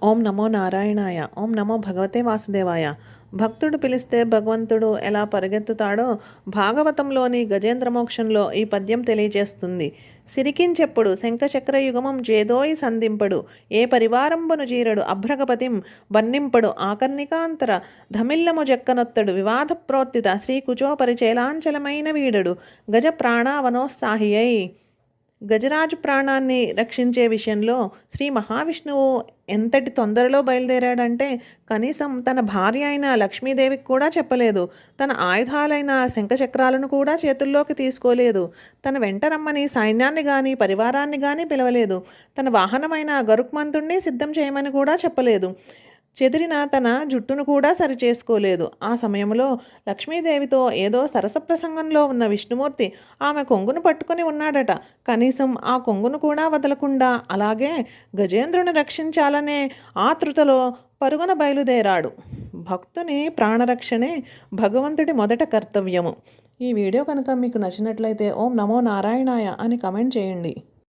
ఓం నమో నారాయణాయ. ఓం నమో భగవతే వాసుదేవాయ. భక్తుడు పిలిస్తే భగవంతుడు ఎలా పరిగెత్తుతాడో భాగవతంలోని గజేంద్ర మోక్షంలో ఈ పద్యం తెలియజేస్తుంది. సిరికించెప్పుడు శంఖచక్ర యుగమం చేదోయి సంధింపడు, ఏ పరివారంబును జీరడు అభ్రగపతిం బన్నింపడు, ఆకర్ణికాంతర ధమిల్లము జక్కనొత్తడు, వివాద ప్రోత్తిత శ్రీ కుచో పరిచేలాంచలమైన వీడడు, గజ ప్రాణావనోత్సాహియై. గజరాజు ప్రాణాన్ని రక్షించే విషయంలో శ్రీ మహావిష్ణువు ఎంతటి తొందరలో బయలుదేరాడంటే కనీసం తన భార్య అయిన లక్ష్మీదేవికి కూడా చెప్పలేదు. తన ఆయుధాలైన శంఖచక్రాలను కూడా చేతుల్లోకి తీసుకోలేదు. తన వెంట రమ్మని సైన్యాన్ని కానీ పరివారాన్ని కానీ పిలవలేదు. తన వాహనమైన గరుక్మంతుణ్ణి సిద్ధం చేయమని కూడా చెప్పలేదు. చెదిరిన తన జుట్టును కూడా సరిచేసుకోలేదు. ఆ సమయంలో లక్ష్మీదేవితో ఏదో సరస ప్రసంగంలో ఉన్న విష్ణుమూర్తి ఆమె కొంగును పట్టుకొని ఉన్నాడట. కనీసం ఆ కొంగును కూడా వదలకుండా అలాగే గజేంద్రుని రక్షించాలనే ఆతృతలో పరుగున బయలుదేరాడు. భక్తుని ప్రాణరక్షణే భగవంతుడి మొదట కర్తవ్యము. ఈ వీడియో కనుక మీకు నచ్చినట్లయితే ఓం నమో నారాయణాయ అని కమెంట్ చేయండి.